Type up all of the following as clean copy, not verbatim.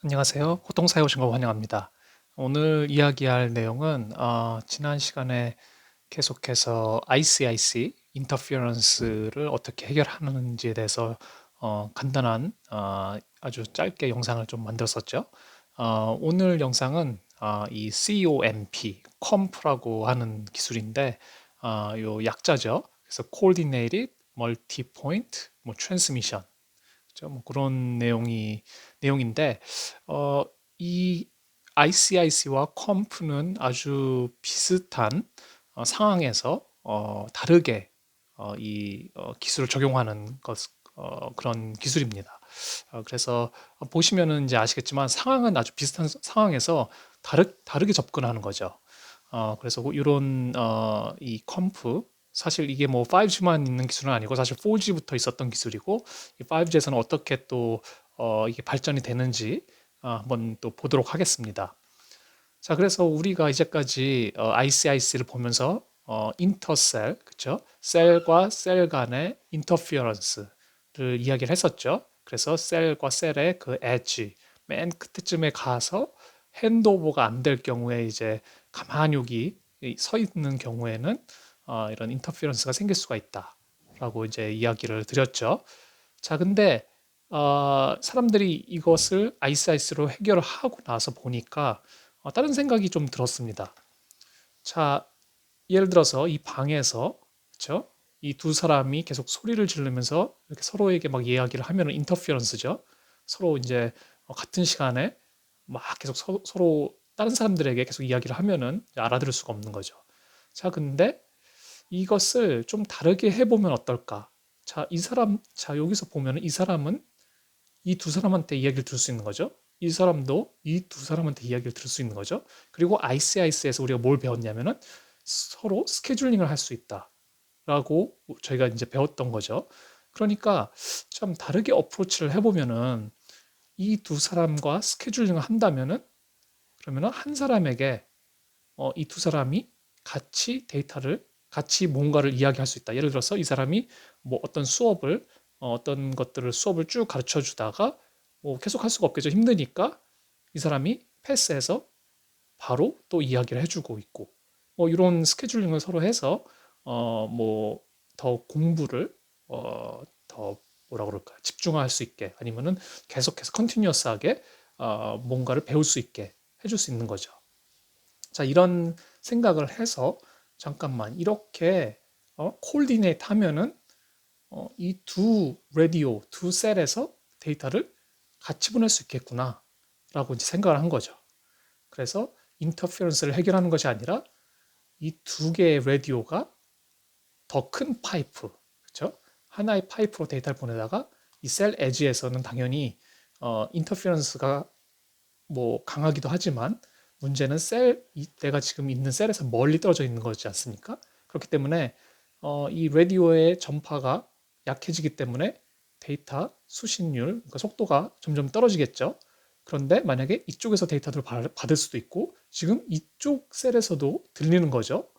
안녕하세요. 호통사에 오신 걸 환영합니다. 오늘 이야기할 내용은 지난 시간에 계속해서 ICIC, 인터ference를 어떻게 해결하는지에 대해서 간단한 아주 짧게 영상을 좀 만들었었죠. 오늘 영상은 이 COMP, COMP라고 하는 기술인데 요 약자죠. 그래서 Coordinated Multi-Point Transmission, 그죠? 뭐 그런 내용인데, 어, 이 ICIC와 컴프는 아주 비슷한 상황에서 다르게 기술을 적용하는 그런 기술입니다. 그래서 보시면은 이제 아시겠지만 상황은 아주 비슷한 상황에서 다르게 접근하는 거죠. 그래서 이런 이 컴프, 사실 이게 뭐 5G만 있는 기술은 아니고 사실 4G부터 있었던 기술이고, 이 5G에서는 어떻게 또 이게 발전이 되는지 한번 또 보도록 하겠습니다. 자, 그래서 우리가 이제까지 ICIC를 보면서 인터셀, 그쵸? 셀과 셀 간의 인터피어런스를 이야기를 했었죠. 그래서 셀과 셀의 그 엣지, 맨 끝에쯤에 가서 핸드오버가 안 될 경우에 이제 가만히 여기 서 있는 경우에는 이런 인터피어런스가 생길 수가 있다라고 이제 이야기를 드렸죠. 자, 근데 사람들이 이것을 ICIC로 해결을 하고 나서 보니까 다른 생각이 좀 들었습니다. 자, 예를 들어서 이 방에서, 그쵸? 이 두 사람이 계속 소리를 지르면서 이렇게 서로에게 막 이야기를 하면은 인터피어런스죠. 서로 이제 같은 시간에 막 계속 서로 다른 사람들에게 계속 이야기를 하면은 이제 알아들을 수가 없는 거죠. 자, 근데 이것을 좀 다르게 해보면 어떨까? 자, 여기서 보면은 이 사람은 이 두 사람한테 이야기를 들을 수 있는 거죠. 이 사람도 이 두 사람한테 이야기를 들을 수 있는 거죠. 그리고 ICIC에서 우리가 뭘 배웠냐면은 서로 스케줄링을 할 수 있다라고 저희가 이제 배웠던 거죠. 그러니까 좀 다르게 어프로치를 해보면은 이 두 사람과 스케줄링을 한다면은, 그러면은 한 사람에게 이 두 사람이 같이 뭔가를 이야기할 수 있다. 예를 들어서 이 사람이 뭐 어떤 것들을 수업을 쭉 가르쳐 주다가 뭐 계속 할 수가 없겠죠. 힘드니까 이 사람이 패스해서 바로 또 이야기를 해주고 있고, 뭐 이런 스케줄링을 서로 해서 뭐 더 공부를 더 뭐라 그럴까, 집중할 수 있게, 아니면은 계속해서 컨티뉴어스하게 뭔가를 배울 수 있게 해줄 수 있는 거죠. 자, 이런 생각을 해서 잠깐만 이렇게 코디네이트 하면은 이 두 라디오, 두 셀에서 데이터를 같이 보낼 수 있겠구나 라고 이제 생각을 한 거죠. 그래서 인터페런스를 해결하는 것이 아니라 이 두 개의 라디오가 더 큰 파이프, 그렇죠? 하나의 파이프로 데이터를 보내다가 이 셀 에지에서는 당연히 인터페런스가 뭐 강하기도 하지만 문제는 내가 지금 있는 셀에서 멀리 떨어져 있는 거지 않습니까? 그렇기 때문에 이 라디오의 전파가 약해지기 때문에 데이터 수신율, 그러니까 속도가 점점 떨어지겠죠. 그런데 만약에 이쪽에서 데이터를 받을 수도 있고 지금 이쪽 셀에서도 들리는 거죠.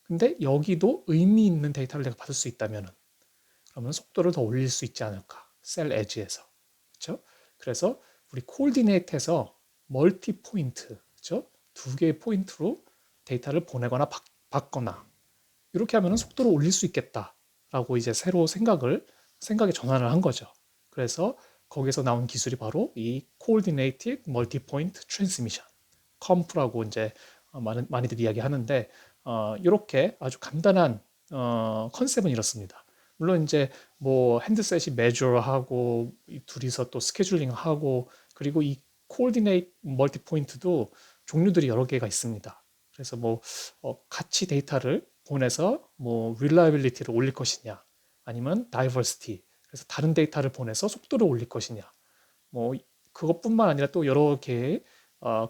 근데 여기도 의미 있는 데이터를 내가 받을 수 있다면, 그러면 속도를 더 올릴 수 있지 않을까? 셀 에지에서. 그렇죠? 그래서 우리 코디네이트에서 멀티 포인트, 그렇죠? 두 개의 포인트로 데이터를 보내거나 받거나 이렇게 하면 속도를 올릴 수 있겠다라고 이제 새로 생각의 전환을 한 거죠. 그래서 거기서 나온 기술이 바로 이 Coordinated Multi-Point Transmission, 컴프라고 이제 많이들 이야기하는데, 이렇게 아주 간단한 컨셉은 이렇습니다. 물론 이제 뭐 핸드셋이 메저하고 둘이서 또 스케줄링하고, 그리고 이 코디네이트 멀티 포인트도 종류들이 여러 개가 있습니다. 그래서 뭐 같이 데이터를 보내서 뭐 릴라이빌리티를 올릴 것이냐, 아니면 다이버시티, 그래서 다른 데이터를 보내서 속도를 올릴 것이냐, 뭐 그것뿐만 아니라 또 여러 개의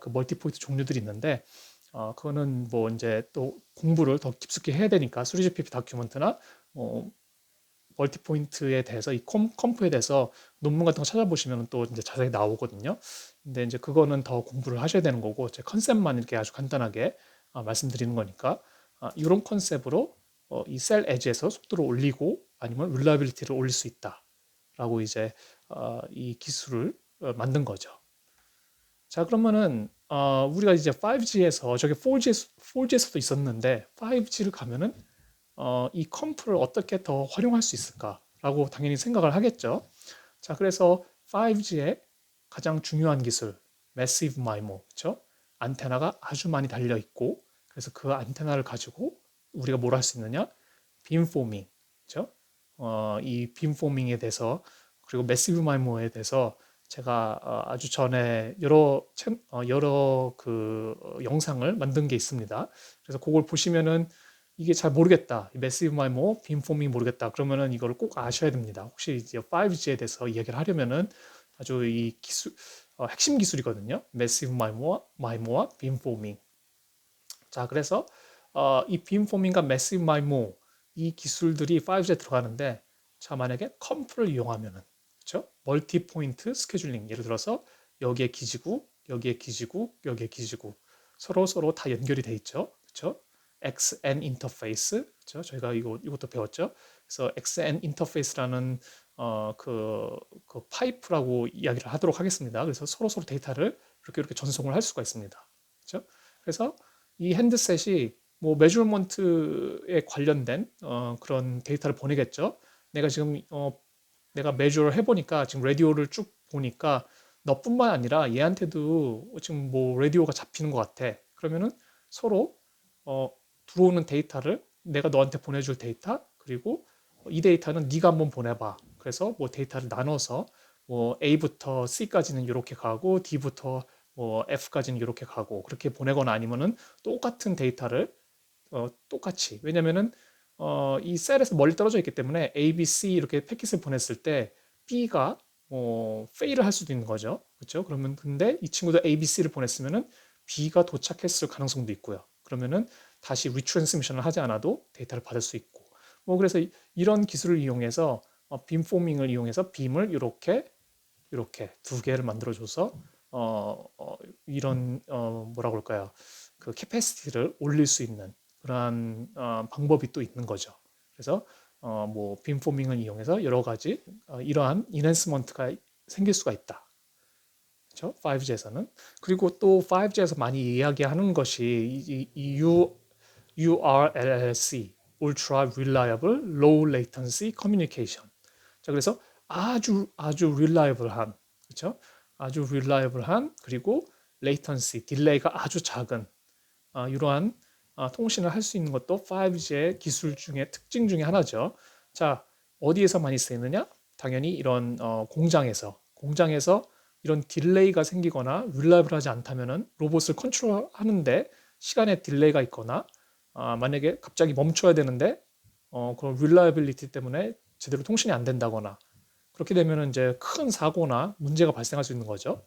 그 멀티 포인트 종류들이 있는데, 그거는 뭐 이제 또 공부를 더 깊숙이 해야 되니까 3GPP 다큐멘트나 멀티 포인트에 대해서 이 컴프에 대해서 논문 같은 거 찾아보시면 또 이제 자세히 나오거든요. 근데 이제 그거는 더 공부를 하셔야 되는 거고, 제 컨셉만 이렇게 아주 간단하게 말씀드리는 거니까, 이런 컨셉으로 이 셀 에지에서 속도를 올리고 아니면 릴라빌리티를 올릴 수 있다라고 이제 이 기술을 만든 거죠. 자, 그러면은 우리가 이제 5G에서 저게 4G에서도 있었는데 5G를 가면은 이 컴프를 어떻게 더 활용할 수 있을까라고 당연히 생각을 하겠죠. 자, 그래서 5G의 가장 중요한 기술, Massive MIMO, 그렇죠? 안테나가 아주 많이 달려 있고, 그래서 그 안테나를 가지고 우리가 뭘 할 수 있느냐? 빔포밍, 그렇죠? 이 빔포밍에 대해서 그리고 Massive MIMO에 대해서 제가 아주 전에 여러 영상을 만든 게 있습니다. 그래서 그걸 보시면은 이게 잘 모르겠다. 매시브 마이모, 빔포밍 모르겠다. 그러면은 이걸 꼭 아셔야 됩니다. 혹시 이제 5G에 대해서 이야기를 하려면은 아주 이 기술, 핵심 기술이거든요. 매시브 마이모와 빔포밍. 자, 그래서 이 빔포밍과 매시브 마이모 이 기술들이 5G에 들어가는데 자, 만약에 컴프를 이용하면은 그렇죠? 멀티 포인트 스케줄링. 예를 들어서 여기에 기지국, 여기에 기지국, 여기에 기지국. 서로 다 연결이 돼 있죠. 그렇죠? XN 인터페이스. 그렇죠? 저희가 이것도 배웠죠. 그래서 XN 인터페이스라는 그 파이프라고 이야기를 하도록 하겠습니다. 그래서 서로 데이터를 이렇게 전송을 할 수가 있습니다. 그렇죠? 그래서 이 핸드셋이 뭐 메저먼트에 관련된 그런 데이터를 보내겠죠. 내가 지금 내가 메저를 해보니까 지금 라디오를 쭉 보니까 너뿐만 아니라 얘한테도 지금 뭐 라디오가 잡히는 것 같아. 그러면은 서로 어, 들어오는 데이터를 내가 너한테 보내줄 데이터 그리고 이 데이터는 네가 한번 보내봐. 그래서 뭐 데이터를 나눠서 뭐 A부터 C까지는 이렇게 가고 D부터 뭐 F까지는 이렇게 가고 그렇게 보내거나 아니면은 똑같은 데이터를 똑같이 왜냐면은 이 셀에서 멀리 떨어져 있기 때문에 A, B, C 이렇게 패킷을 보냈을 때 B가 페일을 할 수도 있는 거죠. 그렇죠? 그러면 근데 이 친구도 A, B, C를 보냈으면은 B가 도착했을 가능성도 있고요. 그러면은 다시 리트랜스미션을 하지 않아도 데이터를 받을 수 있고 뭐 그래서 이런 기술을 이용해서 빔포밍을 이용해서 빔을 이렇게 두 개를 만들어줘서 이런 뭐라고 할까요? 그 캐패시티를 올릴 수 있는 그러한 방법이 또 있는 거죠. 그래서 뭐 빔포밍을 이용해서 여러 가지 이러한 인핸스먼트가 생길 수가 있다. 그렇죠? 5G에서는 그리고 또 5G에서 많이 이야기하는 것이 URLLC, Ultra Reliable Low Latency Communication. 자, 그래서 아주 릴라이블한 그렇죠? 아주 릴라이블한 그리고 레이턴시 딜레이가 아주 작은 이러한 통신을 할 수 있는 것도 5G의 기술 중에 특징 중에 하나죠. 자, 어디에서 많이 쓰이느냐? 당연히 이런 공장에서 이런 딜레이가 생기거나 릴라이블하지 않다면은 로봇을 컨트롤하는데 시간에 딜레이가 있거나 만약에 갑자기 멈춰야 되는데 그런 릴라이빌리티 때문에 제대로 통신이 안 된다거나 그렇게 되면 이제 큰 사고나 문제가 발생할 수 있는 거죠.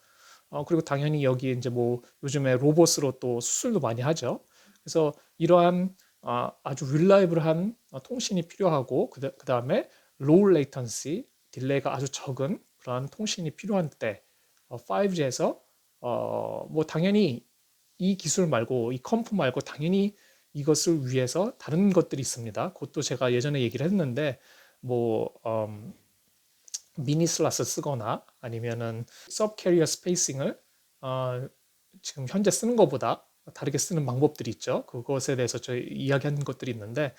그리고 당연히 여기 이제 뭐 요즘에 로봇으로 또 수술도 많이 하죠. 그래서 이러한 아주 릴라이블한 통신이 필요하고 그다음에 로우 레이턴시 딜레이가 아주 적은 그러한 통신이 필요한 때 5G에서 뭐 당연히 이 기술 말고 이 컴프 말고 당연히 이것을 위해서 다른 것들이 있습니다. 그것도 제가 예전에 얘기를 했는데 뭐 미니 슬라스 쓰거나 아니면은 서브 캐리어 스페이싱을 지금 현재 쓰는 것보다 다르게 쓰는 방법들이 있죠. 그것에 대해서 저희 이야기한 것들이 있는데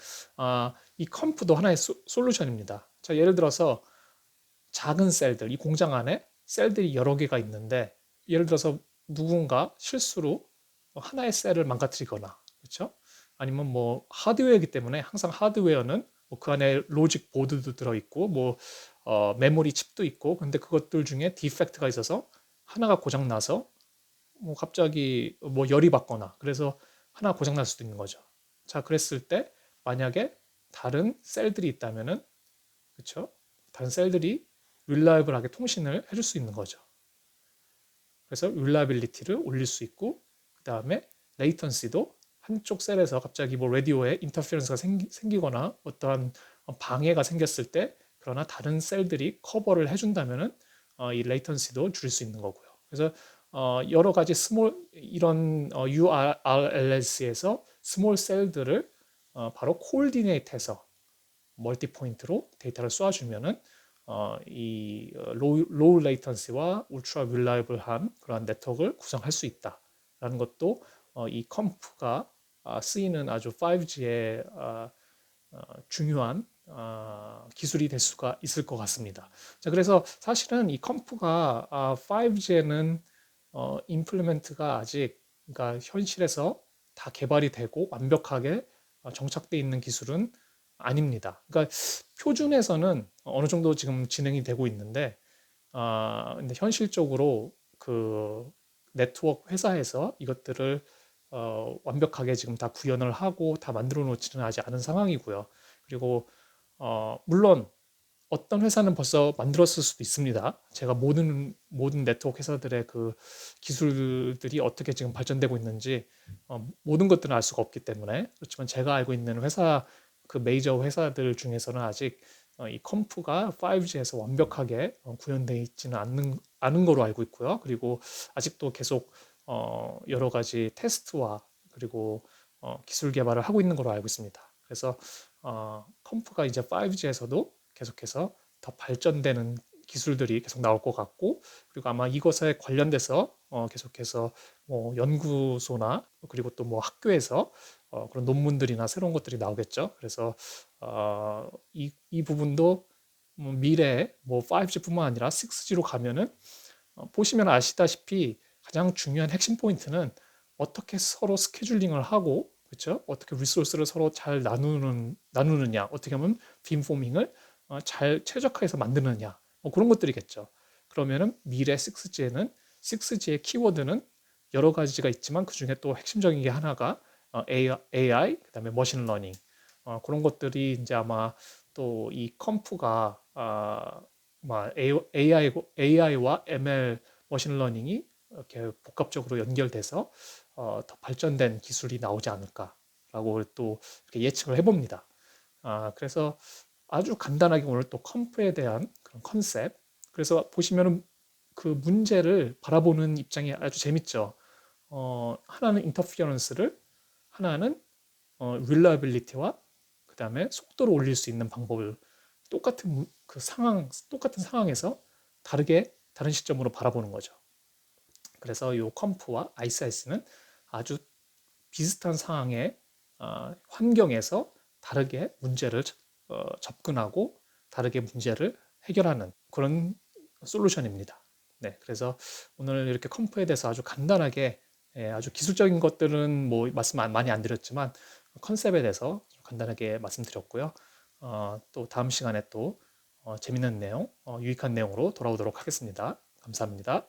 이 컴프도 하나의 솔루션입니다. 자, 예를 들어서 작은 셀들, 이 공장 안에 셀들이 여러 개가 있는데 예를 들어서 누군가 실수로 하나의 셀을 망가뜨리거나 그렇죠? 아니면 뭐 하드웨어이기 때문에 항상 하드웨어는 뭐그 안에 로직 보드도 들어있고 뭐 메모리 칩도 있고 근데 그것들 중에 디펙트가 있어서 하나가 고장 나서 뭐 갑자기 뭐 열이 받거나 그래서 하나 고장 날 수도 있는 거죠. 자, 그랬을 때 만약에 다른 셀들이 있다면은 그렇죠? 다른 셀들이 릴라이블하게 통신을 해줄 수 있는 거죠. 그래서 릴라이빌리티를 올릴 수 있고 그 다음에 레이턴시도 한쪽 셀에서 갑자기 뭐 라디오에 인터페런스가 생기거나 어떠한 방해가 생겼을 때 그러나 다른 셀들이 커버를 해준다면은 이 레이턴시도 줄일 수 있는 거고요. 그래서 여러 가지 이런 URLLC에서 스몰 셀들을 바로 코디네이트해서 멀티 포인트로 데이터를 쏘아주면은 로우 레이턴시와 울트라 릴라이블한 그러한 네트워크를 구성할 수 있다라는 것도 이 컴프가 쓰이는 아주 5G의 중요한 기술이 될 수가 있을 것 같습니다. 자, 그래서 사실은 이 컴프가 5G에는 임플리멘트가 아직 그러니까 현실에서 다 개발이 되고 완벽하게 정착되어 있는 기술은 아닙니다. 그러니까 표준에서는 어느 정도 지금 진행이 되고 있는데, 근데 현실적으로 그 네트워크 회사에서 이것들을 완벽하게 지금 다 구현을 하고 다 만들어 놓지는 아직 않은 상황이고요. 그리고 물론 어떤 회사는 벌써 만들었을 수도 있습니다. 제가 모든 네트워크 회사들의 그 기술들이 어떻게 지금 발전되고 있는지 모든 것들은 알 수가 없기 때문에 그렇지만 제가 알고 있는 회사 그 메이저 회사들 중에서는 아직 이 컴프가 5G에서 완벽하게 구현되어 있지는 않은 거로 알고 있고요. 그리고 아직도 계속 여러 가지 테스트와 그리고 기술 개발을 하고 있는 걸로 알고 있습니다. 그래서 컴프가 이제 5G에서도 계속해서 더 발전되는 기술들이 계속 나올 것 같고, 그리고 아마 이것에 관련돼서 계속해서 뭐 연구소나 그리고 또 뭐 학교에서 그런 논문들이나 새로운 것들이 나오겠죠. 그래서 이 부분도 미래에 뭐 5G뿐만 아니라 6G로 가면은 보시면 아시다시피 가장 중요한 핵심 포인트는 어떻게 서로 스케줄링을 하고 그렇죠? 어떻게 리소스를 서로 잘 나누느냐, 어떻게 하면 빔포밍을 잘 최적화해서 만드느냐, 뭐 그런 것들이겠죠. 그러면은 미래 6G에는 6G의 키워드는 여러 가지가 있지만 그 중에 또 핵심적인 게 하나가 AI, 그다음에 머신러닝 그런 것들이 이제 아마 또 이 컴프가 AI와 ML 머신러닝이 이렇게 복합적으로 연결돼서 더 발전된 기술이 나오지 않을까라고 또 이렇게 예측을 해봅니다. 그래서 아주 간단하게 오늘 또 컴프에 대한 그런 컨셉. 그래서 보시면은 그 문제를 바라보는 입장이 아주 재밌죠. 하나는 인터피어런스를, 하나는 릴라빌리티와 그 다음에 속도를 올릴 수 있는 방법을 똑같은 상황에서 다른 시점으로 바라보는 거죠. 그래서 이 컴프와 아이스아이스는 아주 비슷한 상황의 환경에서 다르게 문제를 접근하고 다르게 문제를 해결하는 그런 솔루션입니다. 네, 그래서 오늘 이렇게 컴프에 대해서 아주 간단하게 아주 기술적인 것들은 뭐 말씀 많이 안 드렸지만 컨셉에 대해서 간단하게 말씀드렸고요. 또 다음 시간에 또 재밌는 내용, 유익한 내용으로 돌아오도록 하겠습니다. 감사합니다.